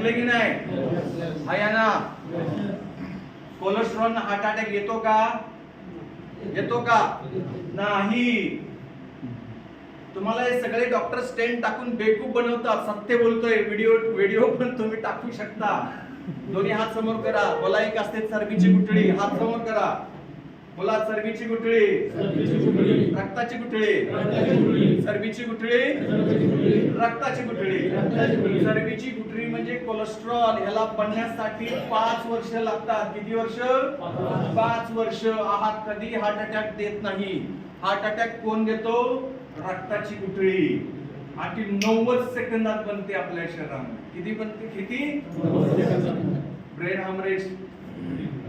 ऐकलं की नाही? आहे ना? कोलेस्ट्रॉल हार्ट अटॅक येतो का? येतो का? नाही. तुम्हाला हे सगळे डॉक्टर स्टेंट टाकून बेकूफ बनवतात. सत्य बोलतोय. व्हिडिओ पण तुम्ही टाकू शकता. दोन्ही हात समोर करा. बोला एक असते चरबीची गुठळी. हात समोर करा. बोला चरबीची गुठळी, रक्ताची गुठळी, चरबीची गुठळी, रक्ताची गुठळी. चरबीची गुठळी म्हणजे कोलेस्ट्रॉल. ह्याला बनण्यासाठी 5 वर्ष लागतात. किती वर्ष? 5 वर्ष. आहात कधी हार्ट अटॅक देत नाही. हार्ट अटॅक कोण देतो? रक्ताची गुठळी. आणि 90 सेकंदात बनते आपल्या शरीरामध्ये. किती बनते? किती? Brain haemorrhage.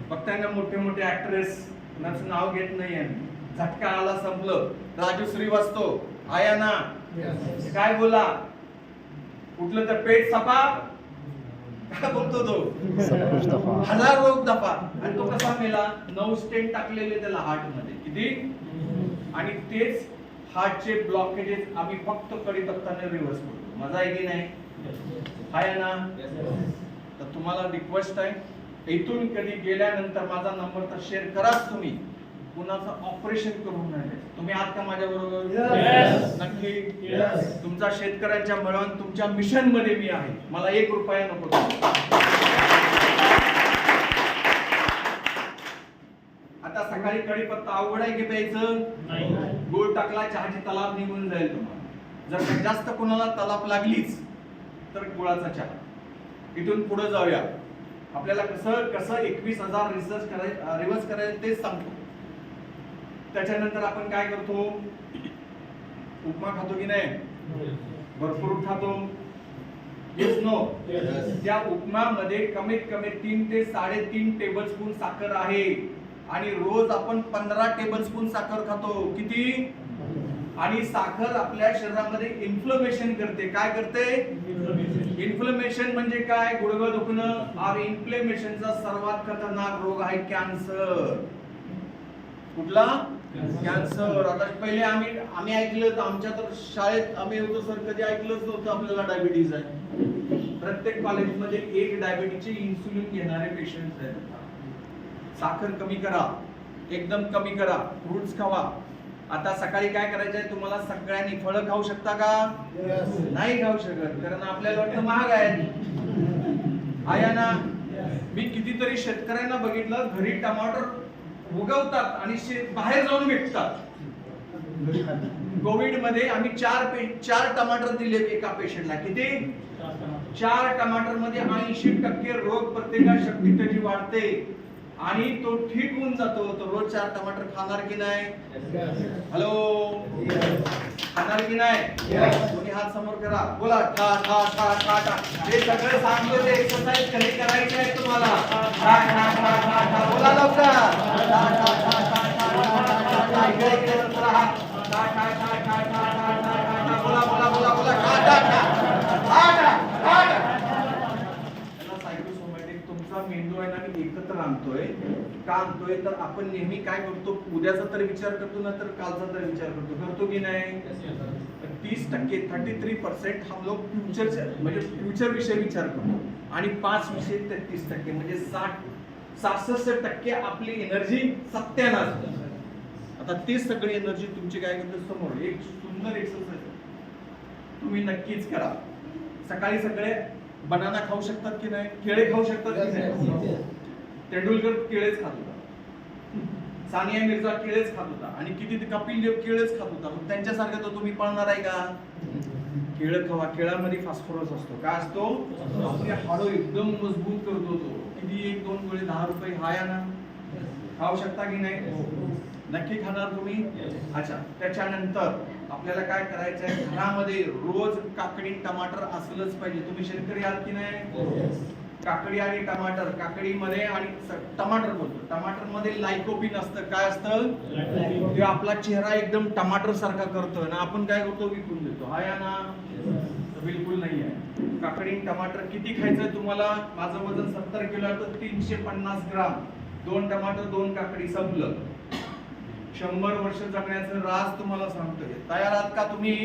बघताय ना मोठे मोठे ऍक्ट्रेस, कुणाचं नाव घेत नाही आहे. झटका आला संपलं. राजू श्रीवास्तव आया ना? काय बोला? उठलं तर पेट सपा. काय बोलतो तो? 1000 रोग दफा. आणि तो कसा मेला? 9 स्टेंट टाकलेले त्याला हार्ट मध्ये. किती? आणि तेच हार्टचे ब्लॉकेजेस आम्ही फक्त कढीपत्त्याने रिव्हर्स करतो. मजा आहे की नाही? आहे ना? तर तुम्हाला रिक्वेस्ट आहे, इथून कधी गेल्यानंतर माझा नंबर तर शेअर कराच तुम्ही. कुणाचं ऑपरेशन करून नाही. तुम्ही आहात का माझ्या बरोबर? नक्की. तुमचा शेतकऱ्यांच्या मिळवून तुमच्या मिशन मध्ये मी आहे. मला 1 रुपया नको. आता सकाळी कढीपत्ता अवघड आहे की प्यायचं? गुळ टाकला चहाची तलाप निघून जाईल तुम्हाला. जर जास्त कुणाला तलाप लागलीच तर गुळाचा चहा. इथून पुढे जाऊया. आपल्याला कसं 21,000 रिव्हर्स करायचं तेच सांगतो. त्याच्यानंतर आपण काय करतो? उपमा खातो की नाही? भरपूर खातो. Yes no? त्या उपमामध्ये कमीत कमी 3 ते 3.5 टेबलस्पून साखर आहे. आणि रोज आपण 15 टेबलस्पून साखर खातो. किती? आणि साखर आपल्या शरीरामध्ये इन्फ्लमेशन करते. काय करते? इन्फ्लमेशन म्हणजे काय? गुडघा दुखणं. आणि इन्फ्लेमेशनचा सर्वात खतरनाक रोग आहे कॅन्सर. कुठला? कॅन्सर. आता पहिले आम्ही ऐकलं तर आमच्या तर शाळेत आम्ही होतो सर, कधी ऐकलंच नव्हतं आपल्याला डायबिटीज आहे. प्रत्येक कॉलेजमध्ये 1 डायबिटीजचे इन्सुलिन घेणारे पेशंट्स आहेत. साखर कमी करा, एकदम कमी करा. फ्रुट्स खावा. आता सकाळी काय करायचंय तुम्हाला? सगळ्यांनी फळं खाऊ शकता का? नाही खाऊ शकत, कारण आपल्याला वाटतं महाग आहे. आया ना? मी कितीतरी शेतकऱ्यांना बघितलं, घरी टमाटर उगवतात आणि बाहेर जाऊन विकतात. कोविड मध्ये आम्ही 4 टमाटर दिले एका पेशंटला. किती? 4 टमाटर मध्ये 80% रोग प्रतिकार शक्ती त्याची वाढते आणि तो ठीक होऊन जातो. तो रोज 4 टमाटर खाणार की नाही? हॅलो, खाणार की नाही? कोणी हात समोर करा. बोला ठा ठा ठा ठा ठा. हे सगळं सांगतो ते एक्सरसाइज कधी करायची आहे तुम्हाला. ठा ठा ठा ठा ठा. बोला लवकर. ठा ठा ठा ठा ठा ठा. इकडे जरा हात. ठा ठा ठा ठा ठा ठा ठा. बोला बोला बोला बोला. ठा ठा ठा ठा ठा ठा. तुमचा मेंदू आहे ना, मी एकत्र आणतोय. का आणतोय? तर आपण नेहमी काय करतो? उद्याचा तर विचार करतो ना, तर कालचा तर विचार करतो की नाही? 30% 33% हम लोग फ्युचर विषयी विचार करतो आणि 5 विषय 33% म्हणजे 66% आपली एनर्जी सत्यानाश. आता ती सगळी एनर्जी तुमची काय करते? समोर एक सुंदर एक्सरसाइज तुम्ही नक्कीच करा. सकाळी सगळे बनाना खाऊ शकतात की नाही? केळे खाऊ शकतात की नाही? तेंडुलकर केळेच खात होता. सानिया मिर्झा केळेच खात होता. आणि किती कपिल देव केळेच खात होता. मग त्यांच्यासारखं तर तुम्ही पळणार आहे का? केळं खावा. केळामध्ये फॉस्फरस असतो. काय असतो? आपली हाडं एकदम मजबूत करतो तो. किती? 1-2 गोळे 10 रुपये. हाया ना? खाऊ शकता की नाही? नक्की खाणार तुम्ही? अच्छा. त्याच्यानंतर आपल्याला काय करायचं आहे? घरामध्ये रोज काकडी टमाटर असलंच पाहिजे. तुम्ही शेतकरी आहात की नाही? काकडी आणि टमाटर. काकडीमध्ये आणि टमाटर बोलतो. टमाटर मध्ये लाइकोपिन असतं. काय असतं? ते आपला चेहरा एकदम टमाटर सारखा करतो ना. आपण काय करतो? विकून देतो. हा या ना? बिलकुल नाही आहे. काकडी टमाटर किती खायचं तुम्हाला? माझं वजन 70 किलो आहे तर 350 ग्राम. 2 टमाटर 2 काकडी संपलं. 100 वर्ष जगण्याचं राज तुम्हाला सांगतोय. तयार आहात का तुम्ही?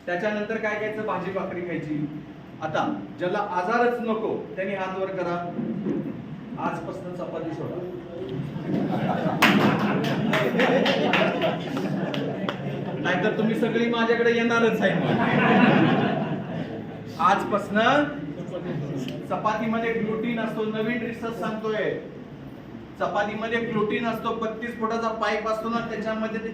त्याच्यानंतर काय खायचं? भाजी भाकरी खायची. आता ज्याला आजारच नको त्यांनी हात वर करा. आजपासून चपाती सोडा. नाहीतर तुम्ही सगळी माझ्याकडे येणारच आहे. आजपासून चपातीमध्ये ग्लुटीन असतो. नवीन रिसर्च सांगतोय चपातीमध्ये ग्लुटीन असतो. 32 फुटाचा पाईप असतो ना, त्याच्यामध्ये ते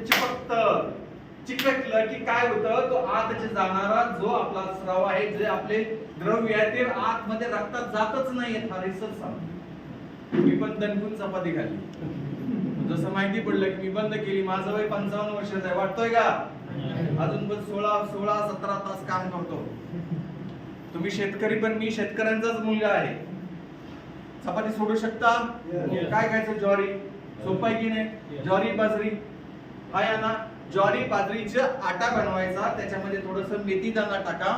चिकटलं की काय होतं, तो आतचे जाणारा जो आपला स्राव आहे, जे आपले द्रव्य आहे ते आतमध्ये रक्तात जातच नाहीये. हा रिसर्च सांगतो. मी पण दणकून चपाती खाल्ली. जसं माहिती पडलं की मी बंद केली. माझं वय 55 वर्षाचं आहे. वाटतोय का? अजून पण 16-17 तास काम करतो. तुम्ही शेतकरी, पण मी शेतकऱ्यांचाच मुलगा आहे. चपाती सोडू शकता? काय खायचं? ज्वारी. सोपं आहे की नाही? ज्वारी बाजरी आहे ना. ज्वारी बाजरीचा आटा बनवायचा, त्याच्यामध्ये थोडंसं मेथी दाणा टाका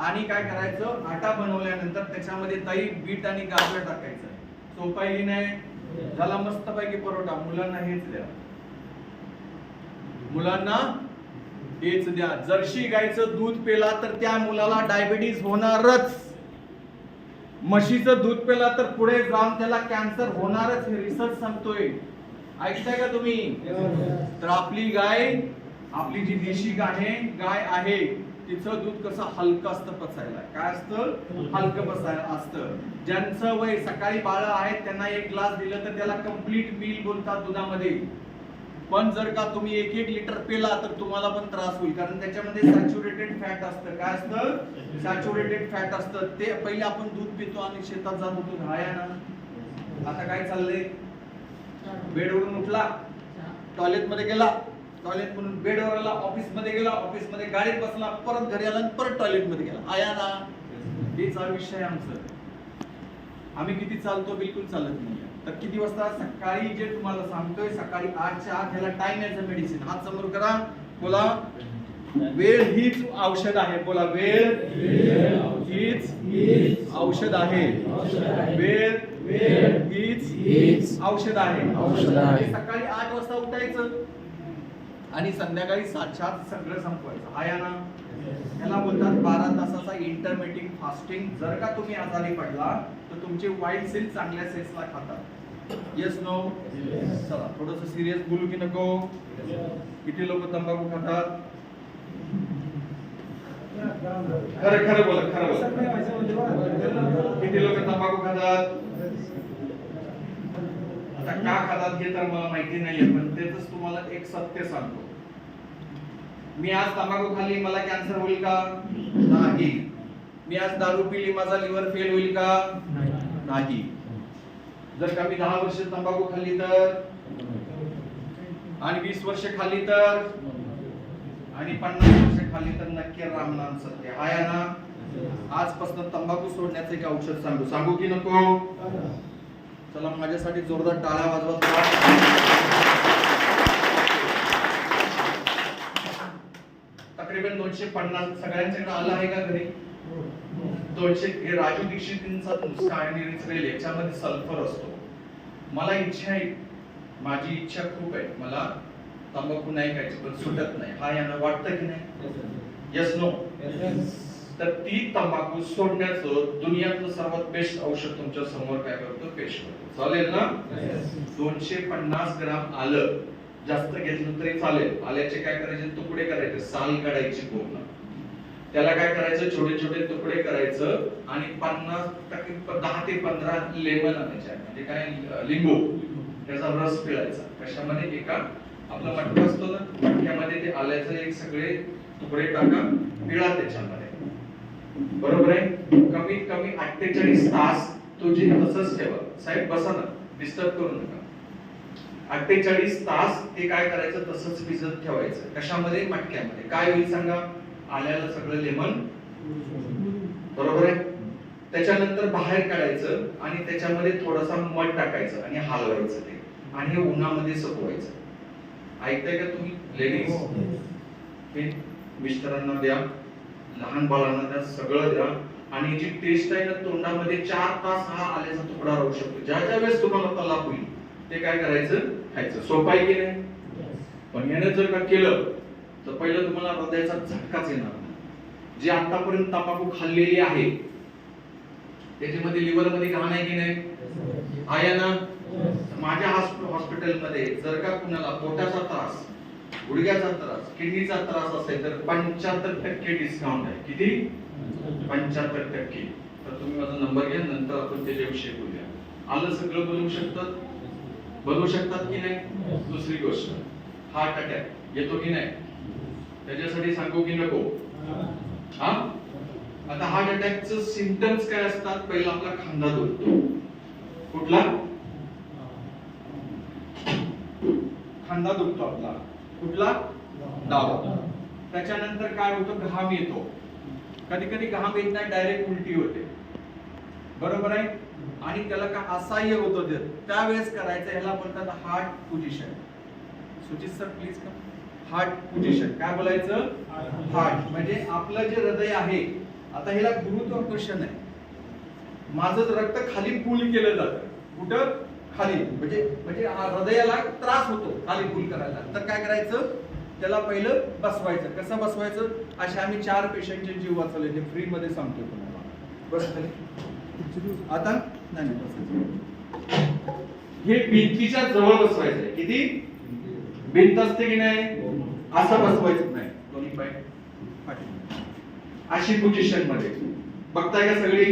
आणि काय करायचं, आटा बनवल्यानंतर त्याच्यामध्ये दही, बीट आणि गाजर टाकायचं. सोपं आहे की नाही? झाला मस्त पैकी परोठा. मुलांना हेच द्या. मुलांना हेच द्या. जर्सी गाईचं दूध पेला तर त्या मुलाला डायबिटीज होणारच. म्हशीचं दूध पेला तर पुढे जाऊन त्याला कॅन्सर होणारच. हे रिसर्च सांगतोय. ऐकताय का तुम्ही? तर आपली गाय, आपली जी देशी गाय आहे, तिचं दूध कसं हलकं असतं पचायला. काय असतं? हलकं पचायला असतं. ज्यांचं वय, सकाळी बाळं आहेत त्यांना 1 ग्लास दिलं तर त्याला कंप्लीट मील बोलतात दुधामध्ये. पण जर का तुम्ही 1-1 लिटर पेला तर तुम्हाला पण त्रास होईल, कारण त्याच्यामध्ये सॅच्युरेटेड फॅट असतं. काय असतं? सॅच्युरेटेड फॅट असतं. ते पहिले आपण दूध पितो आणि शेतात जात होतो. हाया ना. आता काय चाललंय? बेडवरून उठला, टॉयलेट मध्ये गेला, टॉयलेट म्हणून बेडवर आला, ऑफिस मध्ये गेला, ऑफिस मध्ये गाडीत बसला, परत घरी आला आणि परत टॉयलेट मध्ये गेला. आया ना. हेच विषय आमचं. आम्ही किती चालतो? बिलकुल चालत नाही. तर किती वाजता? सकाळी जे तुम्हाला सांगतोय, सकाळी 8च्या आत ह्याला टाइम याचं मेडिसिन. हात समोर करा. बोला, वेळ हीच औषध आहे. बोला, वेळ हीच औषध आहे. वेळ हीच औषध आहे. सकाळी 8 वाजता उठायचं आणि संध्याकाळी 7च्या आत सगळं संपवायचं. आया ना. याला बोलतात 12 तासाचा इंटरमिटिंग फास्टिंग. जर का तुम्ही आजारी पडला तर तुमचे वाईट सेल चांगल्या सेल्सला खातात. Yes no? चला थोडंसं सिरियस बोलू की नको? किती लोक तंबाखू खातात? खरं बोला, खरं बोला. किती लोक तंबाखू खातात? आता का खातात हे तर मला माहिती नाहीये, पण तेच तुम्हाला एक सत्य सांगतो. मी आज तंबाखू खाल्ली, मला कॅन्सर होईल का? नाही. मी आज दारू पिली, माझा लिव्हर फेल होईल का? नाही. जर का मी 10 वर्ष तंबाखू खाल्ली तर, आणि 20 वर्ष खाल्ली तर, आणि 50 वर्ष खाल्ली तर, नक्की रामनाम सत्य आहे ना. आजपासून तंबाखू सोडण्याचं एक औषध सांगू की नको? चला माझ्यासाठी जोरदार टाळ्या वाजवा. तकरीबन 250 सगळ्यांच्याकडे आला आहे का घरी? 200. हे राजू दीक्षितांचा नुसका आणि रिचरेल याच्यामध्ये सल्फर असतो. मला इच्छा आहे, माझी इच्छा खूप आहे, मला तंबाखू नाही खायची, पण सुटत नाही. हा यांना वाटतं की नाही? Yes no? तर ती तंबाखू सोडण्याचं दुनियातलं सर्वात बेस्ट औषध तुमच्या समोर काय करतो? पेश करतो. चालेल ना? 250 ग्राम आलं, जास्त घेतलं तरी चालेल. आल्याचे काय करायचे? तुकडे करायचे, साल काढायची पूर्ण. त्याला काय करायचं? छोटे छोटे तुकडे करायचं आणि 10 ते 15 लेमन आणायचे, म्हणजे काय, लिंबू, त्याचा रस पिळायचा. कशामध्ये? एका आपला मटका असतो ना, मटक्यामध्ये ते आल्याचं एक सगळे तुकडे टाका, पिळा त्याच्यामध्ये. बरोबर आहे? कमीत कमी 48 तास तो जे तसंच ठेवा. साहेब बसा ना, डिस्टर्ब करू नका. 48 तास ते काय करायचं? तसंच भिजत ठेवायचं. कशामध्ये? मटक्यामध्ये. काय होईल सांगा? आल्याला सगळं लेमन. बरोबर आहे? त्याच्यानंतर बाहेर काढायचं आणि त्याच्यामध्ये थोडासा मध टाकायचं आणि हलवायचं ते, आणि हे उन्हामध्ये सुकवायचं. ऐकताय का तुम्ही लेडीज? हे मिस्टरांना द्या, लहान बाळांना द्या, सगळं द्या. आणि जी टेस्ट आहे ना तोंडामध्ये 4 तास हा आल्याचा तुकडा राहू शकतो. ज्या ज्या वेळेस तुम्हाला तलाप होईल ते काय करायचं? खायचं. सोपं आहे की नाही? पण याने जर का केलं तर पहिलं तुम्हाला हृदयाचा झटकाच येणार नाही. जे आतापर्यंत तंबाखू खाल्लेली आहे त्याच्यामध्ये लिव्हर मध्ये घाण आहे की नाही? आहे ना? माझ्या हॉस्पिटलमध्ये जर का कुणाला पोटाचा त्रास, गुडघ्याचा त्रास, किडनीचा त्रास असेल तर 75% डिस्काउंट आहे. किती? 75%. तर तुम्ही माझा नंबर घ्या, नंतर आपण त्याच्याविषयी बोलूया. आलं सगळं बनवू शकतात की नाही? दुसरी गोष्ट, हार्ट अटॅक येतो की नाही? त्याच्यासाठी सांगू की नको? हा, आता हार्ट अटॅकचं सिम्पटम्स काय असतात? पहिला आपला खांदा दुखतो. कुठला? खांदा दुखतो आपला. कुठला? डावा. त्याच्यानंतर काय होतं? घाम येतो. कधी कधी घाम येत नाही, डायरेक्ट उलटी होते. बरोबर आहे? आणि त्याला का असह्य होतं त्यावेळेस करायचं, ह्याला बोलतात हार्ट पोझिशन. सुचित सर प्लीज का. हार्ट पोझिशन काय बोलायचं? हार्ट म्हणजे आपलं जे हृदय आहे, आता ह्याला गुरुत्वाकर्षण आहे. माझं रक्त खाली पूल केलं जातं. कुठं? खाली. म्हणजे हृदयाला त्रास होतो खाली पूल करायला. तर काय करायचं? त्याला पहिलं बसवायचं. कसं बसवायचं? अशा आम्ही 4 पेशंटचे जीव वाचवले, ते फ्री मध्ये सांगतो तुम्हाला. बस खाली. आता नाही बसायचं. हे भिंतीच्या जवळ बसवायचं. किती? भिंत असते की नाही? असं बसवायचं नाही. दोन्ही पाय अशी पोझिशन मध्ये. बघताय का सगळी?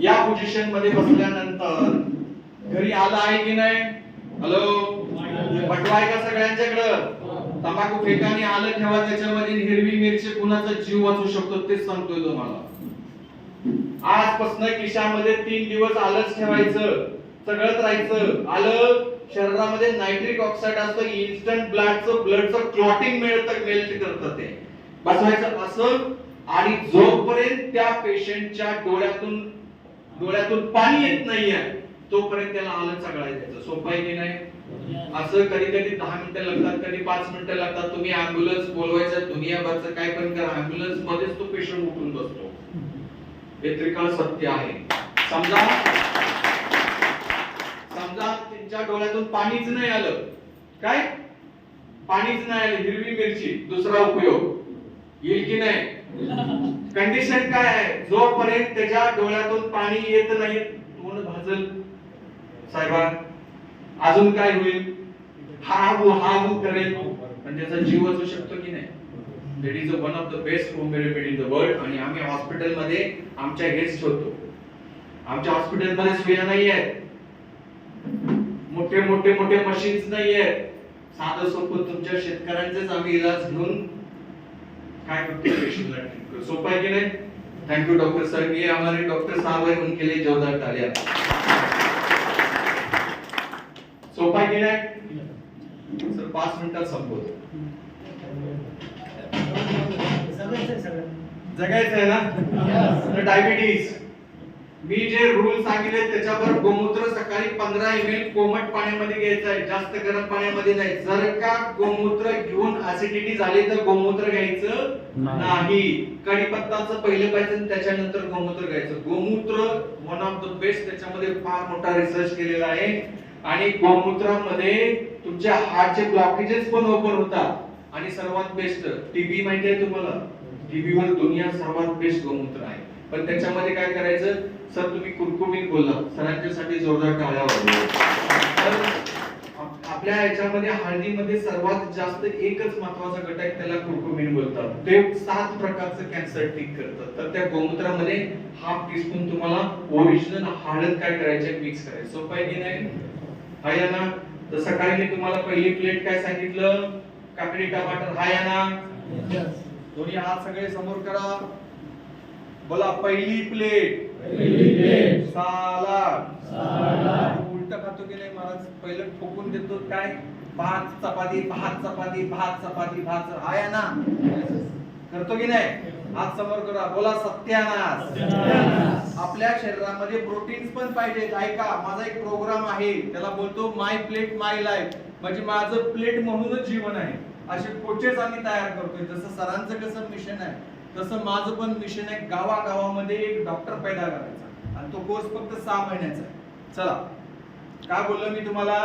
या पोझिशन मध्ये बसल्यानंतर घरी आलं आहे की नाही? हॅलो, पटवाय का सगळ्यांच्याकडं? तंबाखू फेकाने आलं ठेवा त्याच्यामध्ये. हिरवी मिरची कुणाचा जीव वाचू शकतो तेच सांगतोय तुम्हाला. आजपासून खिशामध्ये 3 दिवस आलंच ठेवायचं, चघळत राहायचं. आलं शरीरामध्ये नायट्रिक ऑक्साईड असतं, इन्स्टंट ब्लडचं क्लॉटिंग मेल्ट करतं ते. बसवायचं असं. आणि जोपर्यंत त्या पेशंटच्या डोळ्यातून पाणी येत नाहीये तोपर्यंत त्याला आलं चघळायचं. सोपं आहे की नाही? असं कधी कधी 10 मिनिटं लागतात, कधी 5 मिनिटं लागतात. तुम्ही ॲम्ब्युलन्स बोलवायचं, दुनियाभरचं काय पण करा, ॲम्ब्युलन्स मध्येच तो पेशंट उठून बसतो. हे त्रिकाळ सत्य आहे. समजा त्यांच्या डोळ्यातून पाणीच नाही आलं. काय? पाणीच नाही आलं. हिरवी मिरची दुसरा उपयोग येईल की नाही? कंडिशन काय आहे? जोपर्यंत त्याच्या डोळ्यातून पाणी येत नाही तोंड भाजल साहेबा. अजून काय होईल? हा करेल, पण त्याचा जीव वाचू शकतो की नाही? That is one of the best home remedy in the world. आणि आम्ही हॉस्पिटलमध्ये आमच्या गेस्ट होतो. आमच्या हॉस्पिटलमध्ये सुविधा नाही आहेत, मोठे मशीन्स नाही आहेत. साधं सोपं तुमच्या शेतकऱ्यांचेच आम्ही इलाज घेऊन काय करतो? पेशंटला ट्रीट करतो. सोपं आहे की नाही? Thank you doctor sir. ये हमारे डॉक्टर साहब है, उनके लिए जोरदार तालियां. सोपं आहे की नाही? सर 5 मिनिटात संपवतो. जगायचं आहे ना? डायबिटीज मी जे रूल सांगितले त्याच्यावर गोमूत्र सकाळी 15 ml कोमट पाण्यामध्ये घ्यायचं आहे, जास्त गरम पाण्यामध्ये नाही. जर का गोमूत्र घेऊन ऍसिडिटी झाली तर गोमूत्र घ्यायचं नाही. कढीपत्ताचं पहिलं पाहिजे, त्याच्यानंतर गोमूत्र घ्यायचं. गोमूत्र वन ऑफ द बेस्ट. त्याच्यामध्ये फार मोठा रिसर्च केलेला आहे. आणि गोमूत्रामध्ये तुमच्या हार्टचे ब्लॉकेजेस पण ओपन होतात. आणि सर्वात बेस्ट टीबी माहिती आहे तुम्हाला? टीबीवर दुनिया सर्वात बेस्ट गोमूत्र आहे. पण त्याच्यामध्ये काय करायचं? सर तुम्ही कुरकुमीन बोलला, सरांच्यासाठी जोरदार टाळ्या वाजवा. आपल्या याच्यामध्ये हळदीमध्ये सर्वात जास्त एकच महत्वाचा घटक आहे, त्याला कुरकुमीन बोलतात. ते 7 प्रकारचं कॅन्सर ठीक करतं. तर त्या गोमूत्रामध्ये ½ टीस्पून तुम्हाला ओरिजिनल हळद काय करायचं? मिक्स करायचं. सोपं आहे की नाही? आहे ना? तर सकाळी मी तुम्हाला पहिली प्लेट काय सांगितलं? काकडी टमाटर. आहे ना? दोन्ही हात सगळे समोर करा. बोला पहिली प्लेट. सलाड. उलट खातो की नाही महाराज? पहिलं ठोकून देतो काय? भात चपाती, भात चपाती, भात चपाती, भात. आहे ना? करतो की नाही? हात समोर करा. बोला सत्यानाश. आपल्या शरीरामध्ये प्रोटीन्स पण पाहिजेत. ऐका, माझा एक प्रोग्राम आहे, त्याला बोलतो माय प्लेट माय लाईफ. म्हणजे माझं प्लेट म्हणूनच जीवन आहे. असे कोचेस आम्ही तयार करतोय. जसं सरांचं कसं मिशन आहे तसं माझं पण मिशन आहे, गावागावामध्ये एक डॉक्टर पैदा करायचा. आणि तो कोर्स फक्त 6 महिन्याचा आहे. चला, काय बोललो मी तुम्हाला?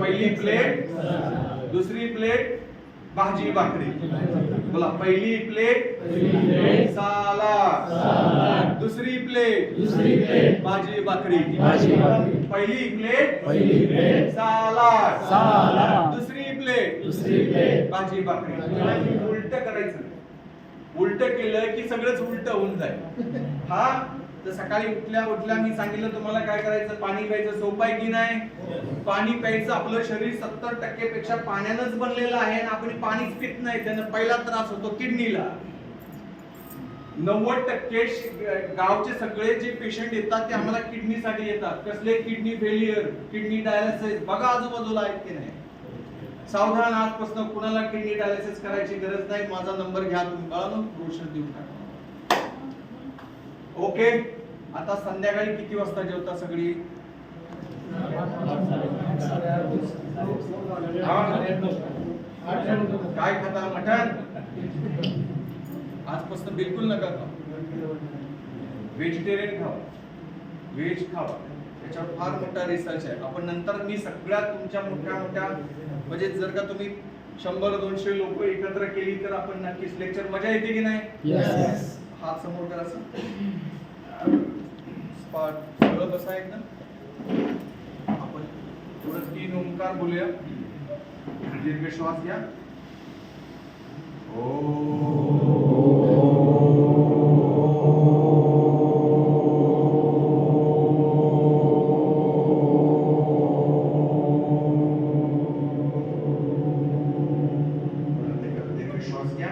पहिली प्लेट, दुसरी प्लेट भाजी भाकरी. बोला, पहिली प्लेट सलाड, दुसरी प्लेट भाजी भाकरी. पहिली प्लेट सलाड, दुसरी प्लेट भाजी भाकरी. उलट करायचं. उलट केलं की सगळंच उलट होऊन जाईल. हा, तर सकाळी उठल्या मी सांगितलं तुम्हाला काय करायचं, पाणी प्यायचं. सोपं आहे की नाही? पाणी प्यायचं. आपलं शरीर 70% पेक्षा पाण्यानंच बनलेलं आहे आणि आपण पाणीच पित नाही. त्यानं पहिला त्रास होतो किडनीला. 90% गावचे सगळे जे पेशंट येतात ते आम्हाला किडनीसाठी येतात. कसले? Kidney failure, kidney dialysis. बघा आजूबाजूला आहेत की नाही. सावधान, आजपासून कुणाला किडनी डायलिसिस करायची गरज नाही. माझा नंबर घ्या तुम्ही, बाळांनो, ब्रोशर देऊन टाका. ओके. आता संध्याकाळी किती वाजता जेवता सगळी? काय खाता? मटण? आजपासून बिलकुल नका खाऊ. व्हेजिटेरियन खावा, व्हेज खावा. त्याच्यावर फार मोठा रिसर्च आहे. आपण नंतर मी सगळ्या तुमच्या मोठ्या म्हणजे जर का तुम्ही 100-200 लोक एकत्र केली तर आपण नक्कीच लेक्चर मजा येते की नाही? हात समोर करा. सगळं बसा एकदम. आपण थोडं 3 ओंकार बोलूया. दीर्घ श्वास घ्या. दीर्घ श्वास घ्या.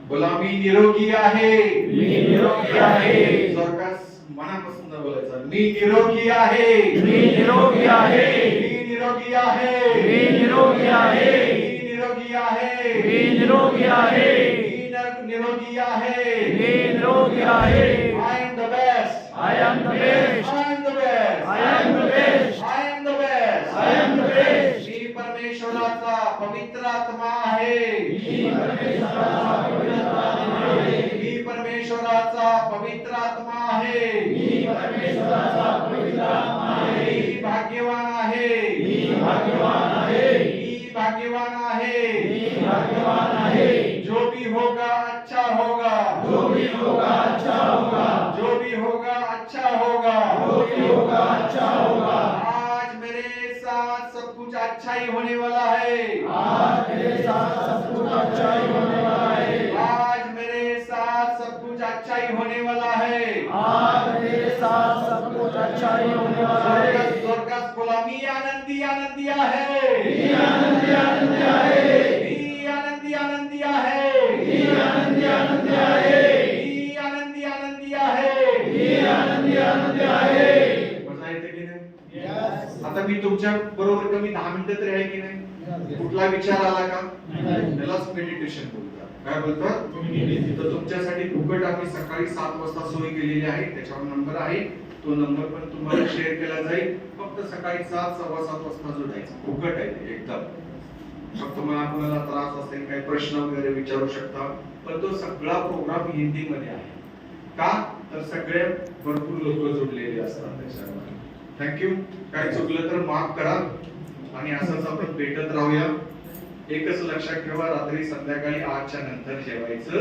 बोला, मी निरोगी आहे. मी निरोगी आहे. जोरदार मनापासून बोलायचं. मी निरोगी आहे. मी निरोगी आहे. मी निरोगी आहे. मी निरोगी आहे. मी निरोगी आहे. मी निरोगी आहे. मी निरोगी आहे. मी निरोगी आहे. I am the best. I am the best. I am the best. I am the best. I am the best. I am the best. मी परमेश्वराचा पवित्र आत्मा आहे. मी परमेश्वराचा पवित्र आत्मा आहे. मी परमेश्वराचा पवित्र आत्मा आहे. मी परमेश्वराचा पवित्र आत्मा आहे. मी भाग्यवान आहे. मी भाग्यवान आहे. मी भाग्यवान आहे. मी भाग्यवान आहे. जो भी होगा अच्छा होगा. जो भी होगा अच्छा होगा. जो भी होगा अच्छा होगा. जो भी होगा अच्छा होगा. आज मेरे साथ सब कुछ अच्छा ही होने वाला है. आज मेरे साथ सब कुछ अच्छा ही होने वाला है. आज मेरे साथ सब कुछ अच्छा ही होने वाला है. आज मेरे साथ सब कुछ अच्छा ही होने वाला है. स्वर्गात बोला, मी आनंदी आनंदी आहे. मी आनंदी आनंदी आहे. मी आनंदी आनंदी आहे. मी आनंदी आनंदी आहे. मी आनंदी आनंदी आहे. मी आनंदी आनंदी आहे. मजा येते की नाही? Yes. आता मी तुमच्या बरोबर कमी 10 मिनिटं तरी आहे की नाही? कुठला विचार आला का? त्यालाच मेडिटेशन बोलतात. काय बोलतात? तर तुमच्यासाठी फुकट आम्ही सकाळी 7 वाजता सोय केलेली आहे. त्याच्यावर नंबर आहे. तो नंबर पण तुम्हाला शेअर केला जाईल. फक्त सकाळी 7-7:15 वाजता जोडायचं. फुकट आहे ते एकदम. फक्त मला कोणाला त्रास असेल, काही प्रश्न वगैरे विचारू शकता. पण तो सगळा प्रोग्राम हिंदी मध्ये आहे. का? तर सगळे भरपूर लोक जोडलेले असतात त्याच्यावर. थँक्यू. काय चुकलं तर माफ करा आणि असंच आपण भेटत राहूया. एकच लक्षात ठेवा, रात्री संध्याकाळी 8च्या नंतर जेवायचं